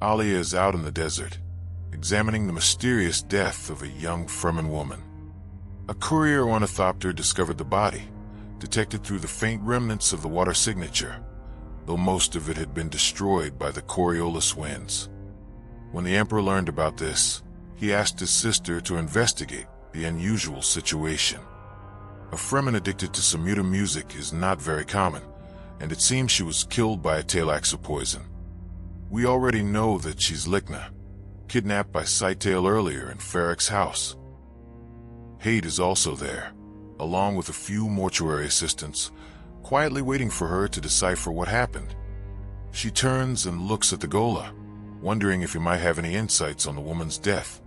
Alia is out in the desert, examining the mysterious death of a young Fremen woman. A courier ornithopter discovered the body, detected through the faint remnants of the water signature, though most of it had been destroyed by the Coriolis winds. When the Emperor learned about this, he asked his sister to investigate the unusual situation. A Fremen addicted to Samuta music is not very common, and it seems she was killed by a Talaxa poison. We already know that she's Lichna, kidnapped by Sightale earlier in Ferrick's house. Hate is also there, along with a few mortuary assistants, quietly waiting for her to decipher what happened. She turns and looks at the Gola, wondering if he might have any insights on the woman's death.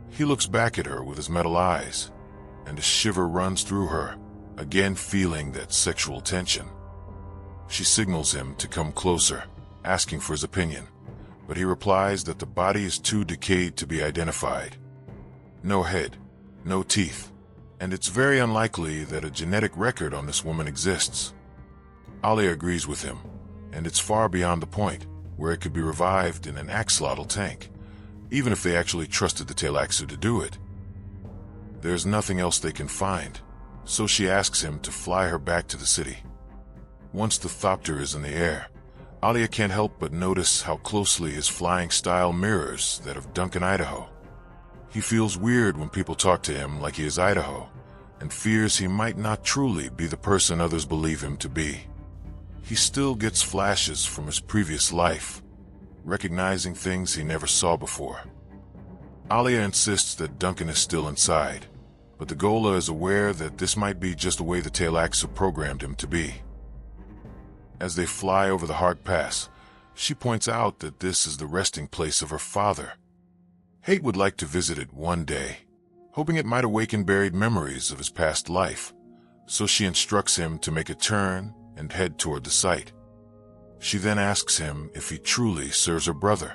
He looks back at her with his metal eyes, and a shiver runs through her, again feeling that sexual tension. She signals him to come closer, asking for his opinion, but he replies that the body is too decayed to be identified. No head, no teeth, and it's very unlikely that a genetic record on this woman exists. Alia agrees with him, and it's far beyond the point where it could be revived in an axolotl tank, even if they actually trusted the Talaxu to do it. There's nothing else they can find, so she asks him to fly her back to the city. Once the Thopter is in the air, Alia can't help but notice how closely his flying style mirrors that of Duncan Idaho. He feels weird when people talk to him like he is Idaho, and fears he might not truly be the person others believe him to be. He still gets flashes from his previous life, recognizing things he never saw before. Alia insists that Duncan is still inside, but the Gola is aware that this might be just the way the Talaxa programmed him to be. As they fly over the Hard Pass, she points out that this is the resting place of her father. Hate would like to visit it one day, hoping it might awaken buried memories of his past life, so she instructs him to make a turn and head toward the site. She then asks him if he truly serves her brother,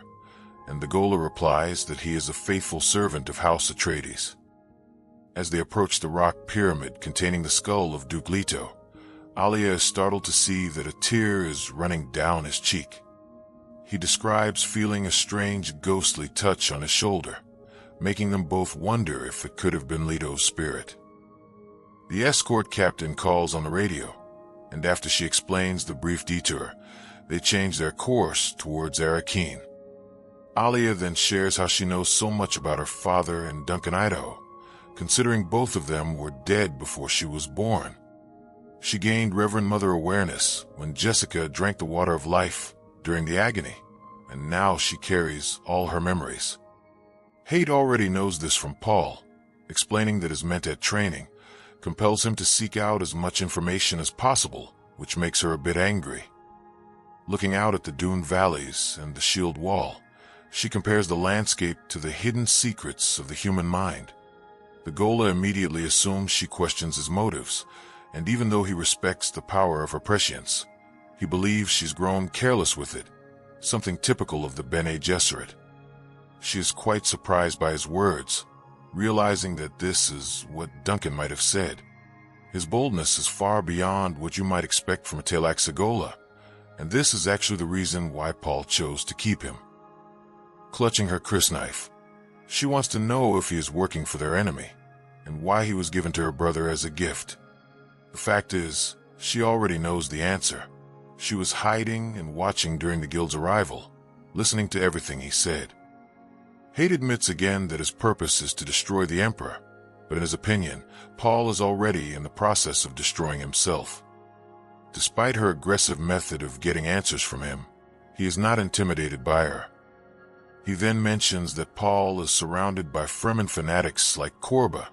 and the Gola replies that he is a faithful servant of House Atreides. As they approach the rock pyramid containing the skull of Duke Leto, Alia is startled to see that a tear is running down his cheek. He describes feeling a strange ghostly touch on his shoulder, making them both wonder if it could have been Leto's spirit. The escort captain calls on the radio, and after she explains the brief detour, they change their course towards Arrakeen. Alia then shares how she knows so much about her father and Duncan Idaho, considering both of them were dead before she was born. She gained Reverend Mother awareness when Jessica drank the water of life during the agony, and now she carries all her memories. Hate already knows this from Paul, explaining that his Mentat training compels him to seek out as much information as possible, which makes her a bit angry. Looking out at the dune valleys and the shield wall, she compares the landscape to the hidden secrets of the human mind. The Gola immediately assumes she questions his motives, and even though he respects the power of her prescience, he believes she's grown careless with it, something typical of the Bene Gesserit. She is quite surprised by his words, realizing that this is what Duncan might have said. His boldness is far beyond what you might expect from a Talaxa Gola, and this is actually the reason why Paul chose to keep him. Clutching her crysknife, she wants to know if he is working for their enemy, and why he was given to her brother as a gift. The fact is, she already knows the answer. She was hiding and watching during the guild's arrival, listening to everything he said. Hate admits again that his purpose is to destroy the Emperor, but in his opinion, Paul is already in the process of destroying himself. Despite her aggressive method of getting answers from him, he is not intimidated by her. He then mentions that Paul is surrounded by Fremen fanatics like Korba,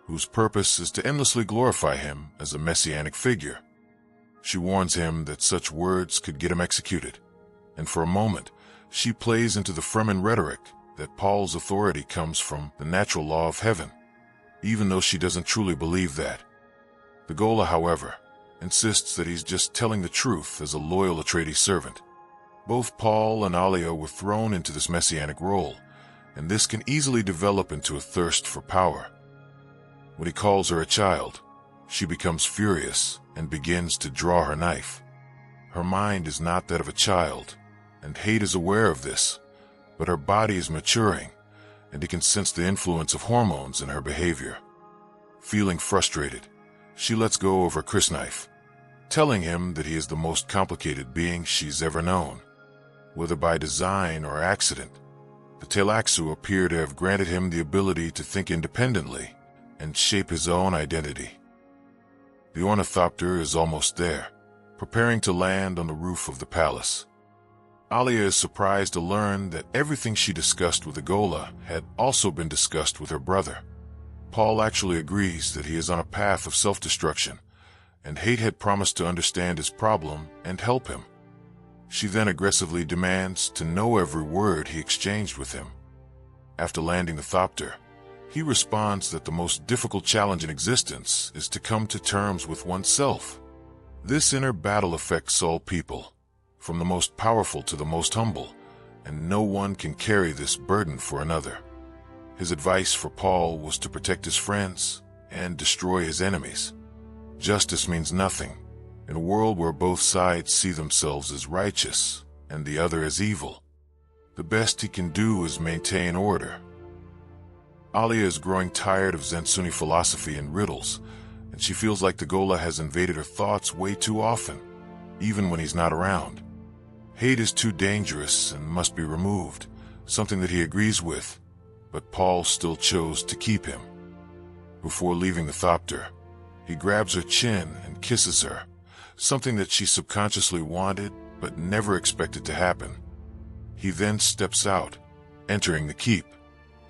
whose purpose is to endlessly glorify him as a messianic figure. She warns him that such words could get him executed, and for a moment, she plays into the Fremen rhetoric that Paul's authority comes from the natural law of heaven, even though she doesn't truly believe that. The Gola, however, insists that he's just telling the truth as a loyal Atreides servant. Both Paul and Alia were thrown into this messianic role, and this can easily develop into a thirst for power. When he calls her a child, she becomes furious and begins to draw her knife. Her mind is not that of a child, and Hate is aware of this, but her body is maturing, and he can sense the influence of hormones in her behavior. Feeling frustrated, she lets go of her crysknife, telling him that he is the most complicated being she's ever known. Whether by design or accident, the Tleilaxu appear to have granted him the ability to think independently and shape his own identity. The ornithopter is almost there, preparing to land on the roof of the palace. Alia is surprised to learn that everything she discussed with Agola had also been discussed with her brother. Paul actually agrees that he is on a path of self-destruction, and Hate had promised to understand his problem and help him. She then aggressively demands to know every word he exchanged with him. After landing the thopter, he responds that the most difficult challenge in existence is to come to terms with oneself. This inner battle affects all people, from the most powerful to the most humble, and no one can carry this burden for another. His advice for Paul was to protect his friends and destroy his enemies. Justice means nothing in a world where both sides see themselves as righteous and the other as evil. The best he can do is maintain order. Alia is growing tired of Zensuni philosophy and riddles, and she feels like the Gola has invaded her thoughts way too often, even when he's not around. Hate is too dangerous and must be removed, something that he agrees with, but Paul still chose to keep him. Before leaving the thopter, he grabs her chin and kisses her, something that she subconsciously wanted but never expected to happen. He then steps out, entering the keep,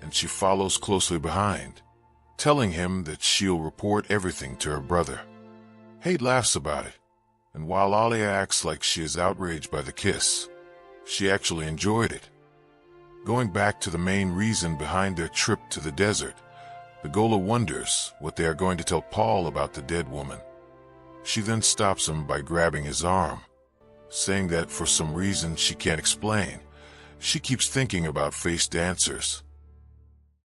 and she follows closely behind, telling him that she'll report everything to her brother. Hate laughs about it, and while Alia acts like she is outraged by the kiss, she actually enjoyed it. Going back to the main reason behind their trip to the desert, the Gola wonders what they are going to tell Paul about the dead woman. She then stops him by grabbing his arm, saying that for some reason she can't explain, she keeps thinking about face dancers,